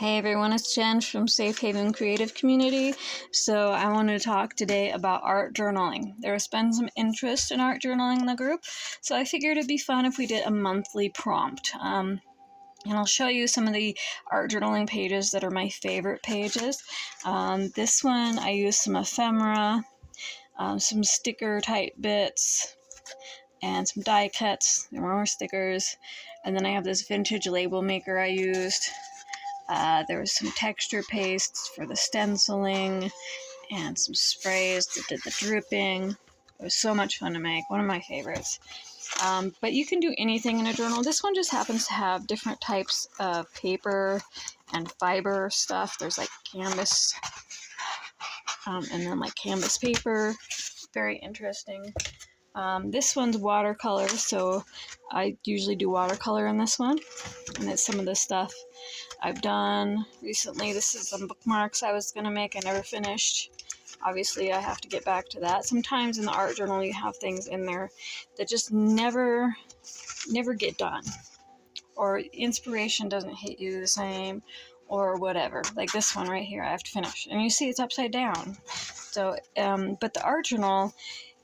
Hey everyone, it's Jen from Safe Haven Creative Community. So I wanted to talk today about art journaling. There has been some interest in art journaling in the group, so I figured it'd be fun if we did a monthly prompt. And I'll show you some of the art journaling pages that are my favorite pages. This one, I used some ephemera, some sticker type bits, and some die cuts. There were more stickers. And then I have this vintage label maker I used. There was some texture pastes for the stenciling and some sprays that did the dripping. It was so much fun to make, one of my favorites. But you can do anything in a journal. This one just happens to have different types of paper and fiber stuff. There's like canvas and then like canvas paper. Very interesting. This one's watercolor, so I usually do watercolor in this one. And it's some of the stuff I've done recently. This is some bookmarks I was going to make. I never finished. Obviously, I have to get back to that. Sometimes in the art journal, you have things in there that just never get done. Or inspiration doesn't hit you the same, or whatever. Like this one right here, I have to finish. And you see it's upside down. So, but the art journal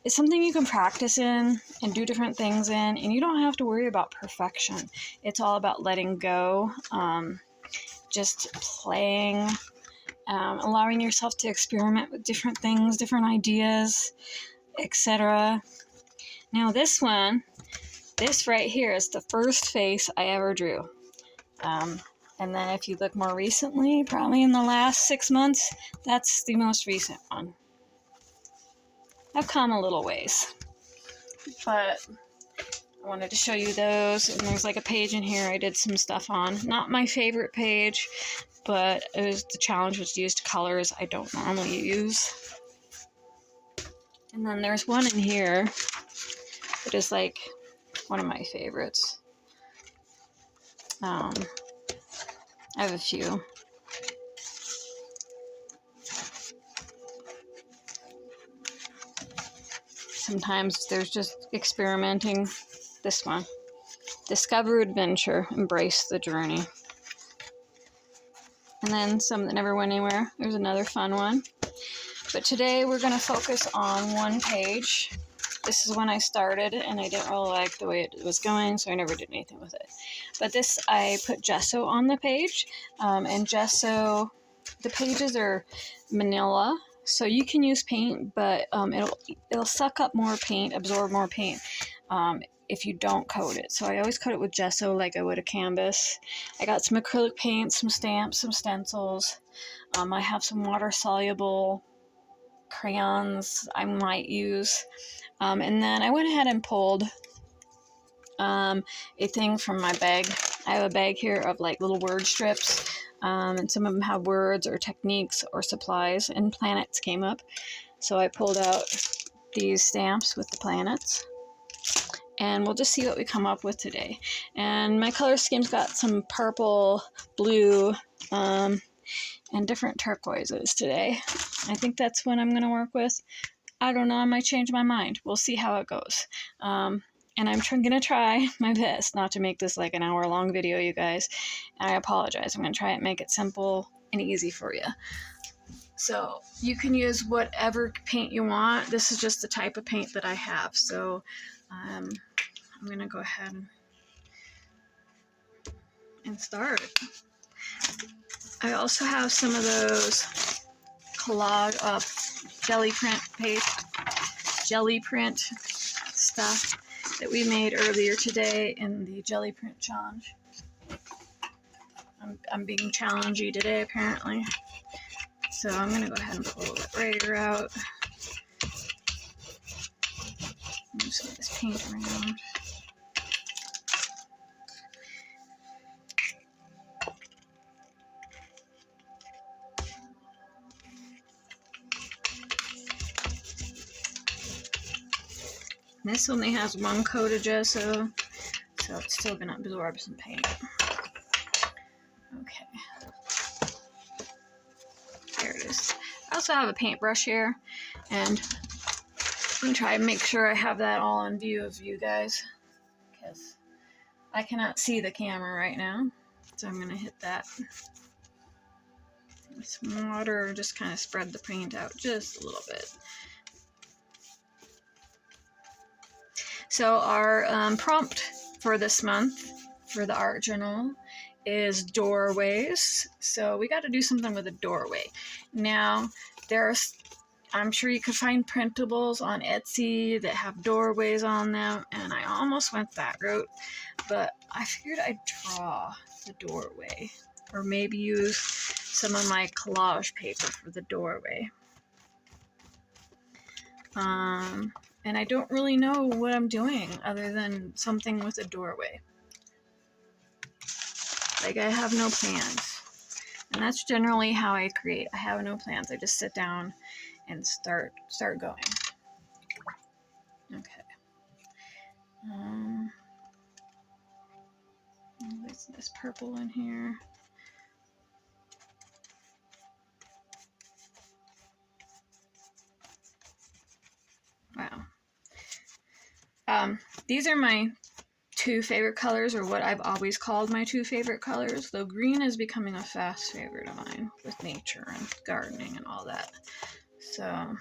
is something you can practice in and do different things in, and you don't have to worry about perfection. It's all about letting go, just playing, allowing yourself to experiment with different things, different ideas, etc. Now this one, this right here is the first face I ever drew. And then if you look more recently, probably in the last 6 months, that's the most recent one. I've come a little ways, but I wanted to show you those. And there's like a page in here I did some stuff on. Not my favorite page, but the challenge was to use colors I don't normally use. And then there's one in here that is like one of my favorites. I have a few. Sometimes there's just experimenting. This one. Discover adventure, embrace the journey. And then some that never went anywhere. There's another fun one. But today we're going to focus on one page. This is when I started, and I didn't really like the way it was going, so I never did anything with it. But this, I put gesso on the page, and gesso, the pages are manila, so you can use paint, but it'll suck up more paint, absorb more paint, if you don't coat it. So I always coat it with gesso like I would a canvas. I got some acrylic paint, some stamps, some stencils. I have some water-soluble crayons I might use. And then I went ahead and pulled a thing from my bag. I have a bag here of like little word strips, and some of them have words or techniques or supplies, and planets came up. So I pulled out these stamps with the planets, and we'll just see what we come up with today. And my color scheme's got some purple, blue, and different turquoises today. I think that's what I'm going to work with. I don't know, I might change my mind. We'll see how it goes. And I'm going to try my best not to make this like an hour-long video, you guys. And I apologize. I'm going to try and make it simple and easy for you. So you can use whatever paint you want. This is just the type of paint that I have. So I'm going to go ahead and start. I also have some of those jelly print stuff that we made earlier today in the jelly print challenge. I'm being challengey today apparently. So I'm going to go ahead and pull that writer out. Move some of this paint around. This only has one coat of gesso, so it's still going to absorb some paint. Okay. There it is. I also have a paintbrush here, and I'm going to try and make sure I have that all in view of you guys, because I cannot see the camera right now, so I'm going to hit that. with some water, just kind of spread the paint out just a little bit. So our prompt for this month for the art journal is doorways. So we got to do something with a doorway. Now, I'm sure you could find printables on Etsy that have doorways on them, and I almost went that route, but I figured I'd draw the doorway, or maybe use some of my collage paper for the doorway. And I don't really know what I'm doing other than something with a doorway. Like, I have no plans. And that's generally how I create. I have no plans. I just sit down and start going. Okay. There's this purple in here. Wow. These are my two favorite colors, or what I've always called my two favorite colors, though green is becoming a fast favorite of mine with nature and gardening and all that. So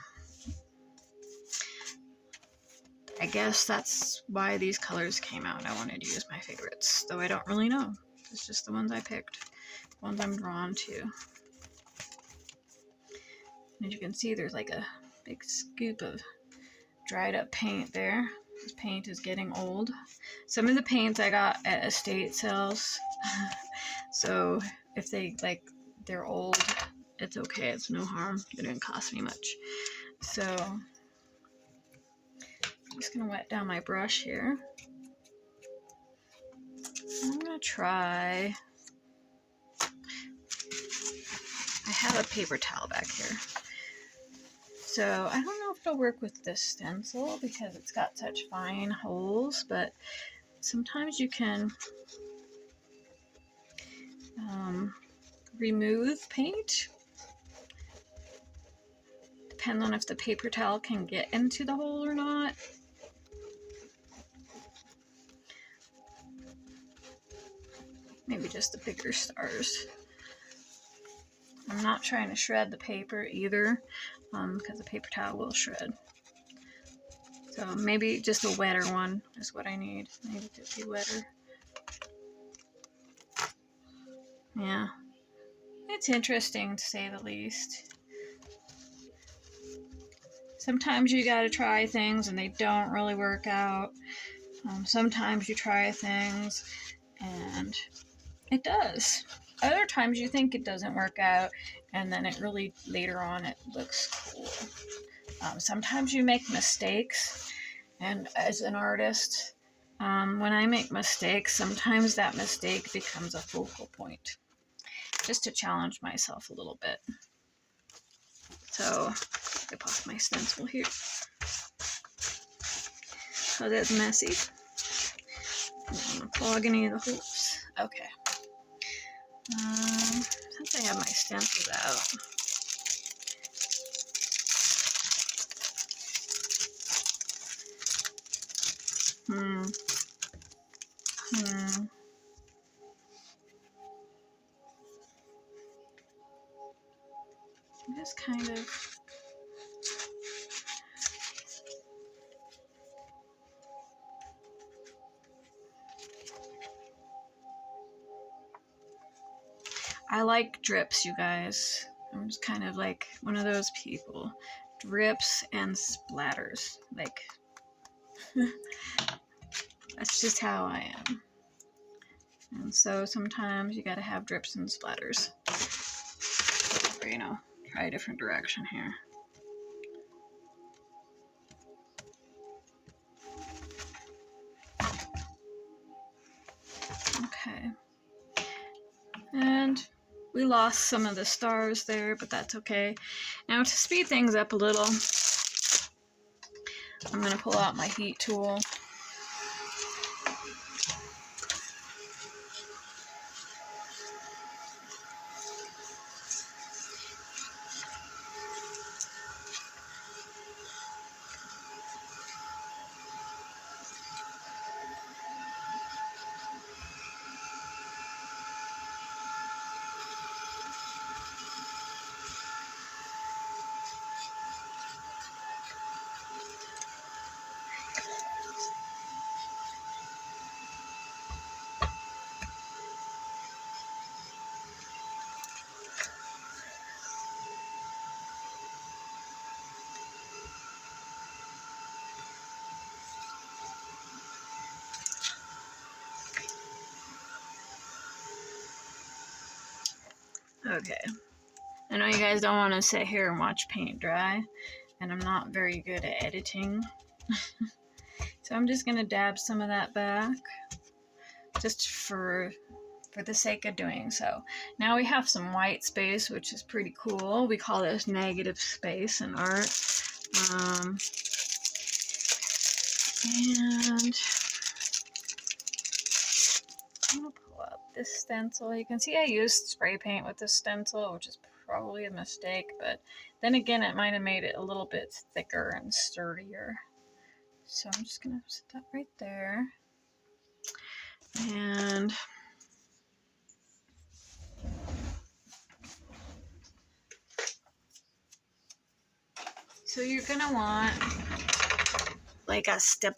I guess that's why these colors came out. I wanted to use my favorites, though I don't really know. It's just the ones I picked, the ones I'm drawn to. And as you can see, there's like a big scoop of dried up paint there. This paint is getting old. Some of the paints I got at estate sales. So if they're old, it's okay. It's no harm. It didn't cost me much. So I'm just gonna wet down my brush here. I'm gonna try. I have a paper towel back here. So I don't know if it'll work with this stencil because it's got such fine holes, but sometimes you can remove paint. Depends on if the paper towel can get into the hole or not. Maybe just the bigger stars. I'm not trying to shred the paper either, because the paper towel will shred. So maybe just a wetter one is what I need. Maybe to be wetter. Yeah. It's interesting, to say the least. Sometimes you gotta try things and they don't really work out. Sometimes you try things and it does. Other times you think it doesn't work out and then it really, later on, it looks cool. Sometimes you make mistakes, and as an artist, when I make mistakes, sometimes that mistake becomes a focal point, just to challenge myself a little bit. So, wipe off my stencil here. So that's messy. I don't want to clog any of the holes. Okay. Since I have my stencils out, just kind of I like drips, you guys. I'm just kind of like one of those people. Drips and splatters. Like, that's just how I am. And so sometimes you gotta have drips and splatters. Or, you know, try a different direction here. Okay. And we lost some of the stars there, but that's okay. Now, to speed things up a little, I'm going to pull out my heat tool. Okay. I know you guys don't want to sit here and watch paint dry, and I'm not very good at editing. So I'm just going to dab some of that back, just for the sake of doing so. Now we have some white space, which is pretty cool. We call this negative space in art. And I'm going to pull up this stencil. You can see I used spray paint with this stencil, which is probably a mistake, but then again, it might have made it a little bit thicker and sturdier. So I'm just going to set that right there. And so you're going to want like a stiff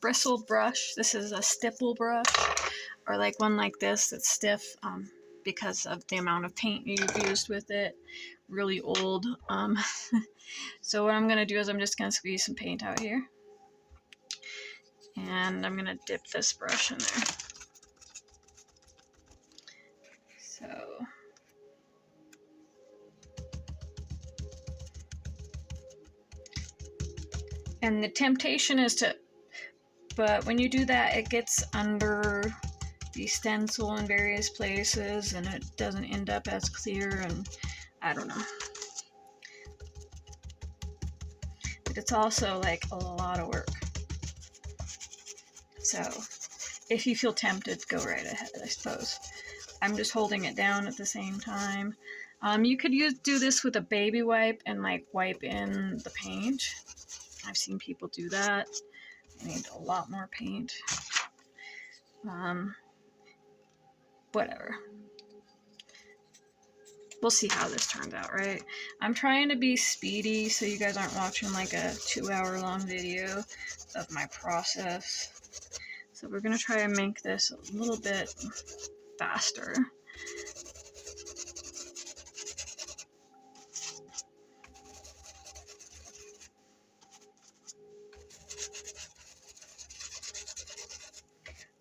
bristle brush. This is a stipple brush, or like one like this that's stiff because of the amount of paint you've used with it. Really old. So what I'm going to do is I'm just going to squeeze some paint out here. And I'm going to dip this brush in there. So and the temptation is to, but when you do that, it gets under the stencil in various places and it doesn't end up as clear, and I don't know. But it's also like a lot of work. So if you feel tempted, go right ahead, I suppose. I'm just holding it down at the same time. You could do this with a baby wipe and like wipe in the paint. I've seen people do that. I need a lot more paint. Whatever. We'll see how this turns out, right? I'm trying to be speedy so you guys aren't watching like a 2-hour-long video of my process. So we're going to try and make this a little bit faster.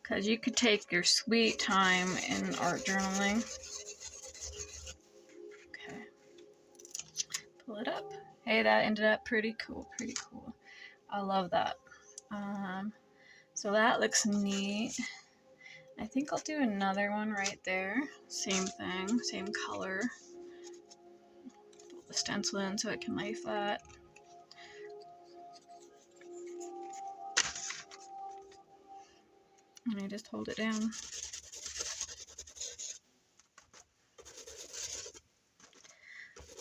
Because you could take your sweet time in art journaling. Okay. Pull it up. Hey, that ended up pretty cool, pretty cool. I love that. So that looks neat. I think I'll do another one right there. Same thing, same color. Put the stencil in so it can lay flat. And I just hold it down.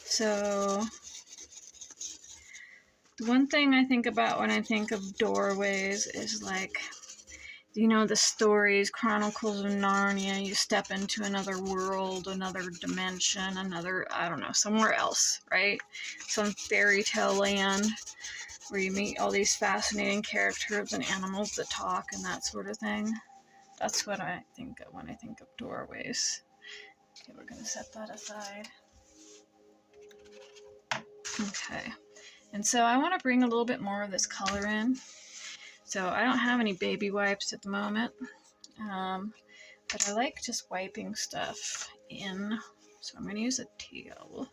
So the one thing I think about when I think of doorways is like, you know, the stories, Chronicles of Narnia, you step into another world, another dimension, another, I don't know, somewhere else, right? Some fairy tale land where you meet all these fascinating characters and animals that talk and that sort of thing. That's what I think of when I think of doorways. Okay, we're going to set that aside. Okay, and so I want to bring a little bit more of this color in. So I don't have any baby wipes at the moment, but I like just wiping stuff in. So I'm going to use a towel,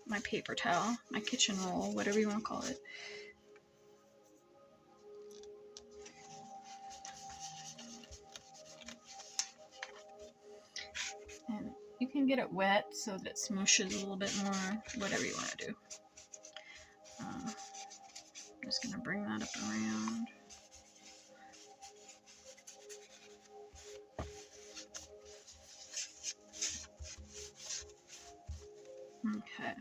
my paper towel, my kitchen roll, whatever you want to call it. And you can get it wet so that it smooshes a little bit more, whatever you want to do. I'm just going to bring that up around. Okay.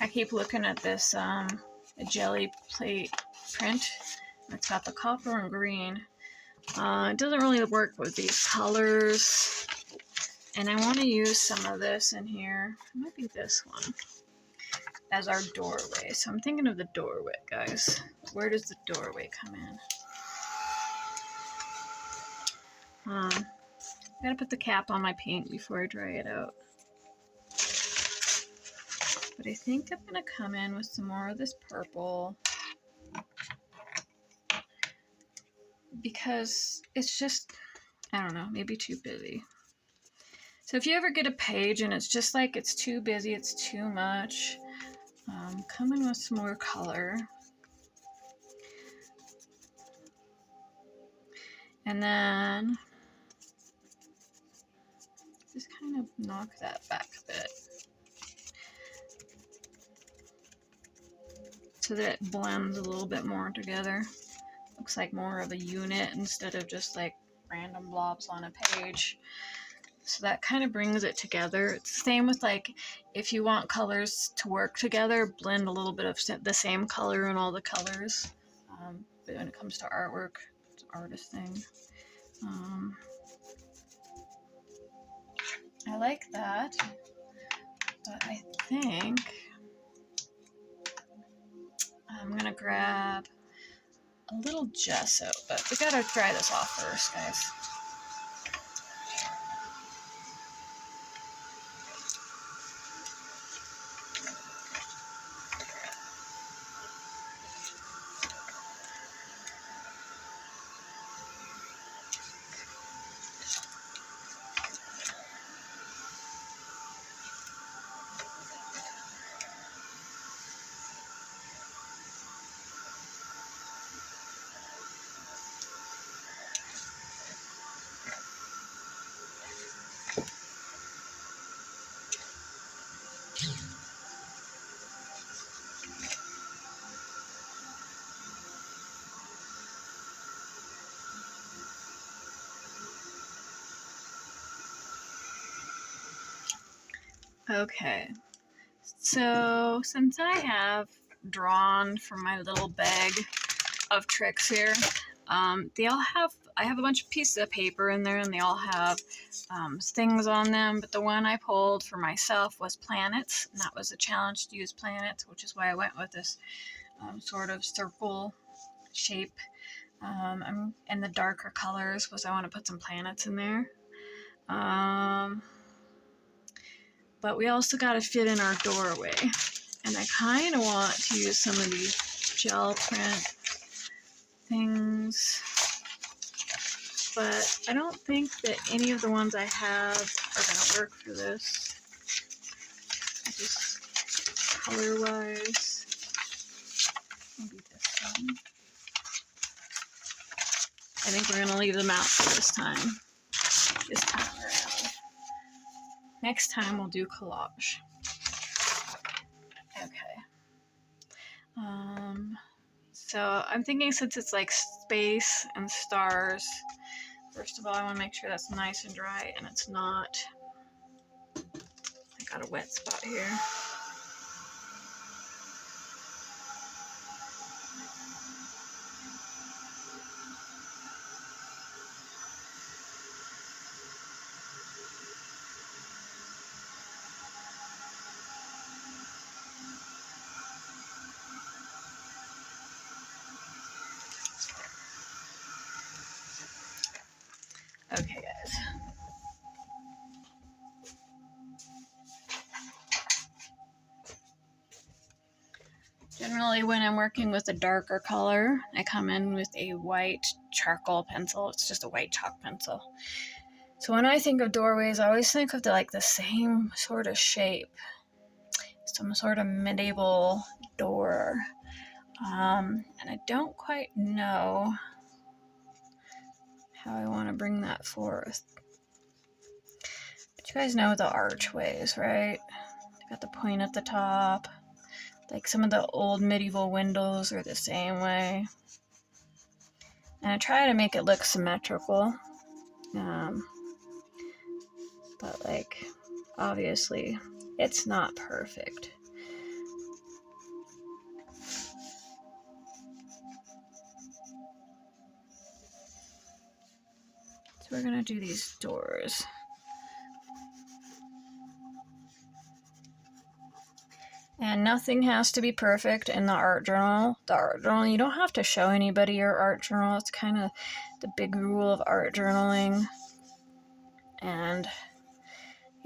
I keep looking at this jelly plate print. It's got the copper and green. It doesn't really work with these colors. And I want to use some of this in here. It might be this one as our doorway. So I'm thinking of the doorway, guys. Where does the doorway come in? I gotta put the cap on my paint before I dry it out. But I think I'm gonna come in with some more of this purple because it's just, I don't know, maybe too busy. So if you ever get a page and it's just like it's too busy, it's too much, come in with some more color. And then just kind of knock that back a bit so that it blends a little bit more together. Looks like more of a unit instead of just like random blobs on a page. So that kind of brings it together. It's the same with like if you want colors to work together, blend a little bit of the same color in all the colors. But when it comes to artwork, it's an artist thing. I like that, but I think I'm gonna grab a little gesso, but we gotta dry this off first, guys. Okay, so since I have drawn from my little bag of tricks here, they all have, I have a bunch of pieces of paper in there and they all have things on them, but the one I pulled for myself was planets, and that was a challenge to use planets, which is why I went with this sort of circle shape. And the darker colors was I want to put some planets in there. But we also got to fit in our doorway. And I kind of want to use some of these gel print things. But I don't think that any of the ones I have are going to work for this. Just color-wise. Maybe this one. I think we're going to leave them out for this time. This time around. Next time we'll do collage. Okay. So I'm thinking since it's like space and stars, first of all I want to make sure that's nice and dry and it's not. I got a wet spot here. Okay, guys. Generally, when I'm working with a darker color, I come in with a white charcoal pencil. It's just a white chalk pencil. So when I think of doorways, I always think of the same sort of shape. Some sort of medieval door. And I don't quite know how I want to bring that forth. But you guys know the archways, right? They got the point at the top. Like some of the old medieval windows are the same way. And I try to make it look symmetrical. But like, obviously, it's not perfect. So we're gonna do these doors. And nothing has to be perfect in the art journal. The art journal, you don't have to show anybody your art journal. It's kind of the big rule of art journaling. And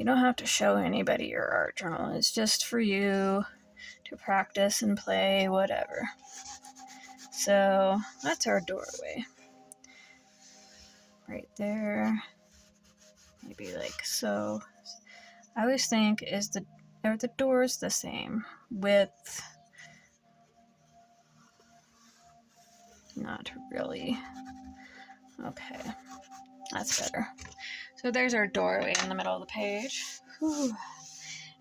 You don't have to show anybody your art journal. It's just for you to practice and play, whatever. So that's our doorway. Right there. Maybe like so. I always think, are the doors the same width? Not really. Okay, that's better. So there's our doorway in the middle of the page. Whew.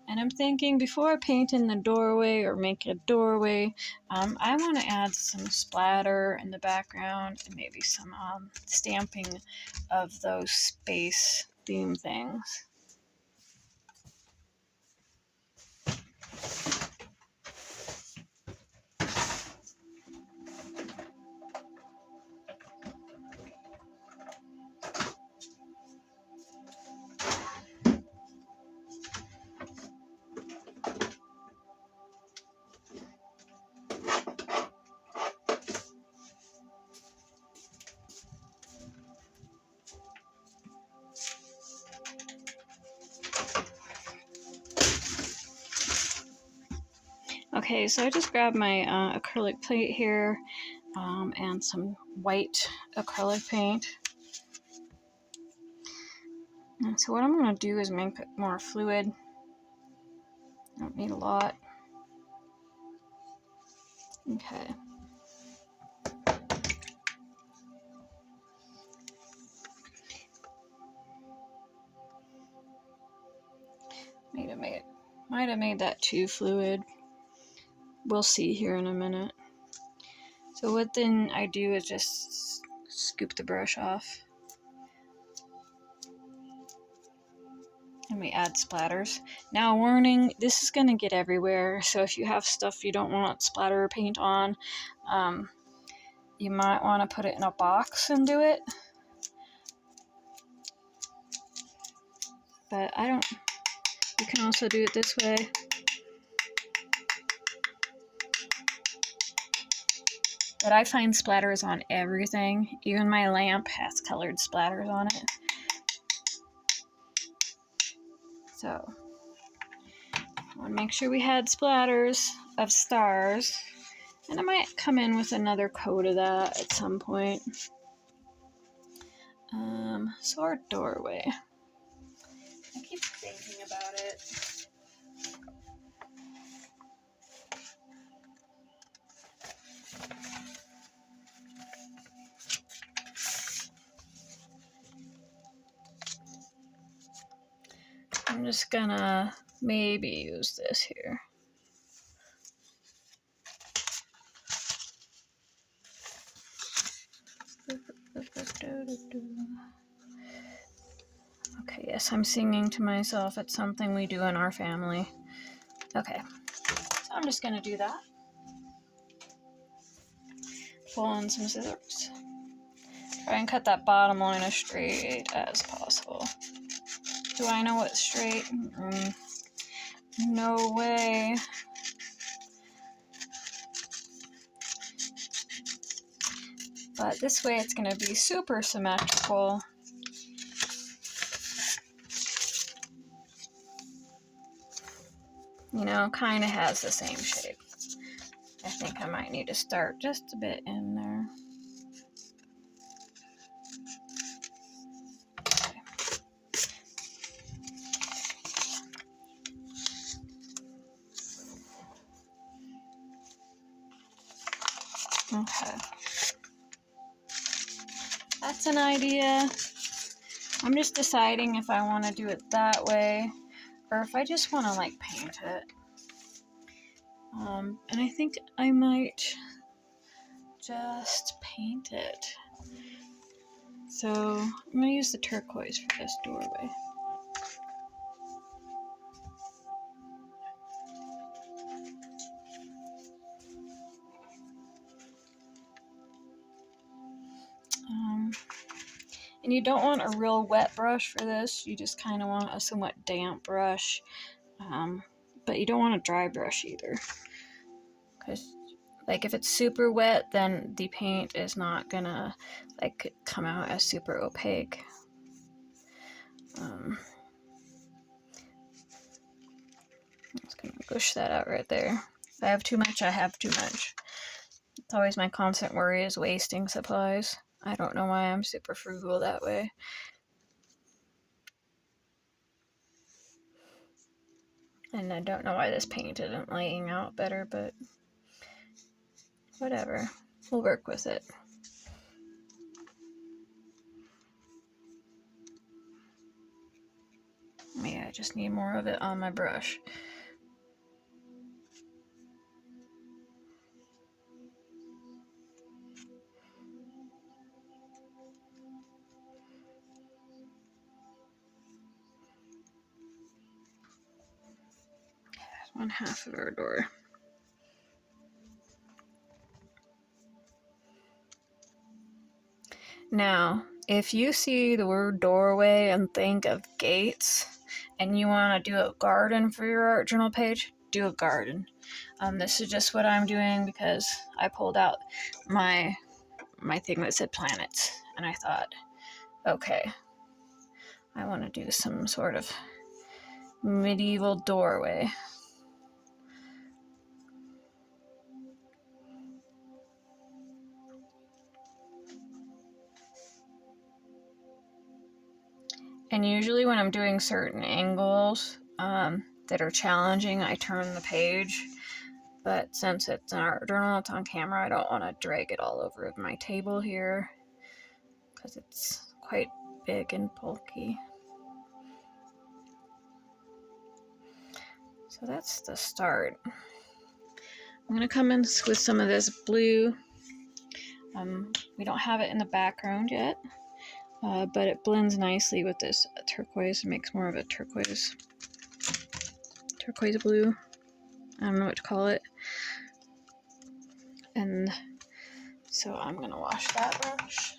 And I'm thinking, before I paint in the doorway or make a doorway, I want to add some splatter in the background and maybe some stamping of those space theme things. Okay, so I just grabbed my acrylic plate here and some white acrylic paint. And so what I'm going to do is make it more fluid. I don't need a lot. Okay. Might have made that too fluid. We'll see here in a minute. So what then I do is just scoop the brush off. And we add splatters. Now, warning, this is going to get everywhere. So if you have stuff you don't want splatter paint on, you might want to put it in a box and do it. But you can also do it this way. But I find splatters on everything. Even my lamp has colored splatters on it. So, I want to make sure we had splatters of stars. And I might come in with another coat of that at some point. So our doorway. I keep thinking about it. I'm just gonna maybe use this here. Okay, yes, I'm singing to myself. It's something we do in our family. Okay, so I'm just gonna do that. Pull in some scissors. Try and cut that bottom line as straight as possible. Do I know what's straight? No way. But this way it's gonna be super symmetrical. You know, kind of has the same shape. I think I might need to start just a bit in there. Okay. That's an idea. I'm just deciding if I want to do it that way or if I just want to like paint it. And I think I might just paint it. So I'm going to use the turquoise for this doorway. And you don't want a real wet brush for this. You just kind of want a somewhat damp brush. But you don't want a dry brush either. Because like if it's super wet, then the paint is not gonna like come out as super opaque. Gonna gush that out right there. If I have too much, I have too much. It's always my constant worry is wasting supplies. I don't know why I'm super frugal that way. And I don't know why this paint isn't laying out better, but whatever. We'll work with it. Maybe I just need more of it on my brush. One half of our door. Now, if you see the word doorway and think of gates, and you want to do a garden for your art journal page, do a garden. This is just what I'm doing because I pulled out my thing that said planets, and I thought, okay, I want to do some sort of medieval doorway. And usually when I'm doing certain angles that are challenging, I turn the page. But since it's an art journal, it's on camera, I don't want to drag it all over my table here because it's quite big and bulky. So that's the start. I'm going to come in with some of this blue. We don't have it in the background yet, but it blends nicely with this turquoise. It makes more of a turquoise blue. I don't know what to call it. And so I'm going to wash that brush.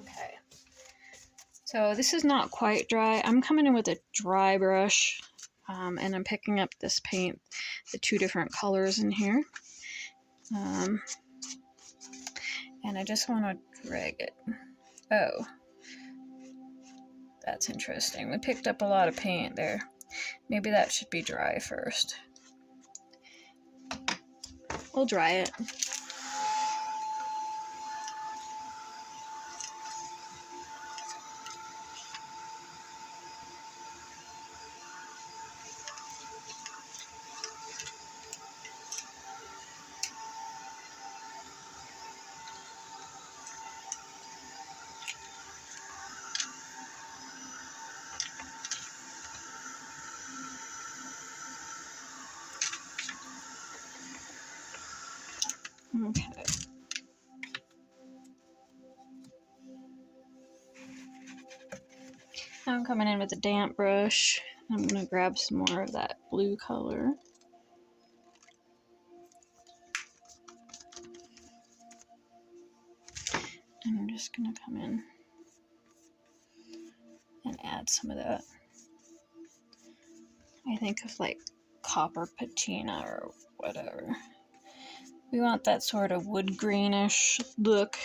Okay. So this is not quite dry. I'm coming in with a dry brush, and I'm picking up this paint, the two different colors in here. And I just want to drag it. Oh, that's interesting. We picked up a lot of paint there. Maybe that should be dry first. We'll dry it. Okay. Now I'm coming in with a damp brush. I'm going to grab some more of that blue color. And I'm just going to come in and add some of that. I think of like copper patina or whatever. We want that sort of wood greenish look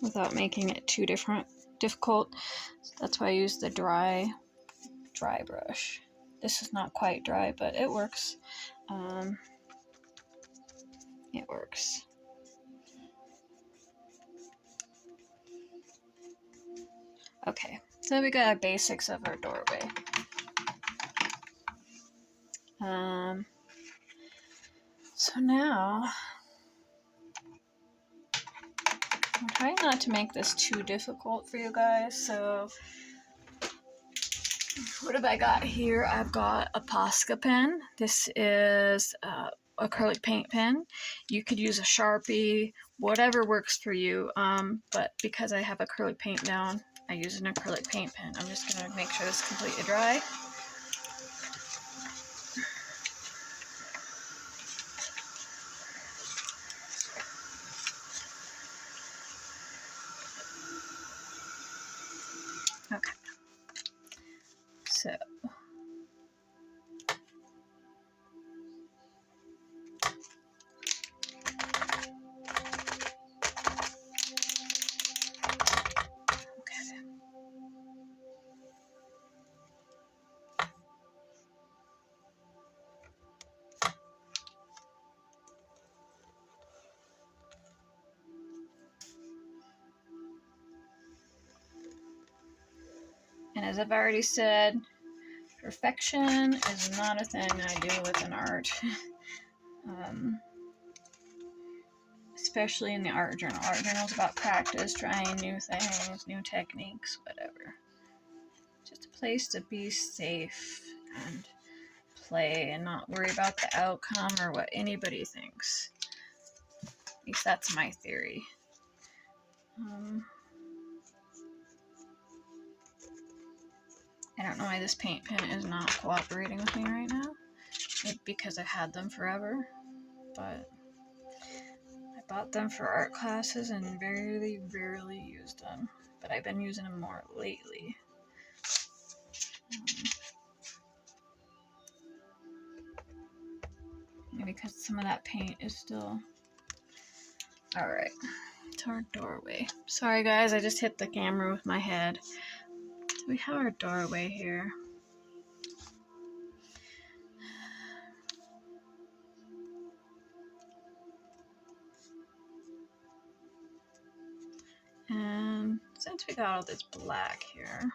without making it too difficult. So that's why I use the dry brush. This is not quite dry, but it works. It works. Okay, so we got our basics of our doorway. So now, I'm trying not to make this too difficult for you guys, so what have I got here? I've got a Posca pen. This is acrylic paint pen. You could use a Sharpie, whatever works for you, but because I have acrylic paint down, I use an acrylic paint pen. I'm just going to make sure this is completely dry. Okay. So As I've already said, perfection is not a thing I do with an art. Especially in the art journal. Art journal is about practice, trying new things, new techniques, whatever. Just a place to be safe and play and not worry about the outcome or what anybody thinks. At least that's my theory. I don't know why this paint pen is not cooperating with me right now. Maybe because I've had them forever, but I bought them for art classes and very rarely used them. But I've been using them more lately. Maybe because some of that paint is still... Alright, to our doorway. Sorry guys, I just hit the camera with my head. So we have our doorway here. And since we got all this black here,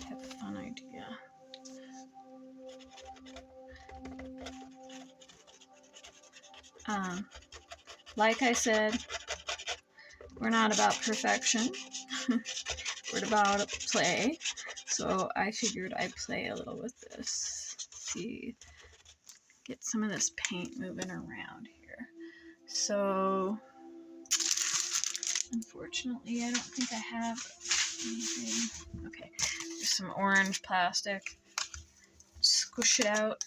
I have a fun idea. Like I said, we're not about perfection. We're about play. So I figured I'd play a little with this. See, get some of this paint moving around here. So, unfortunately, I don't think I have anything. Okay, just some orange plastic. Squish it out.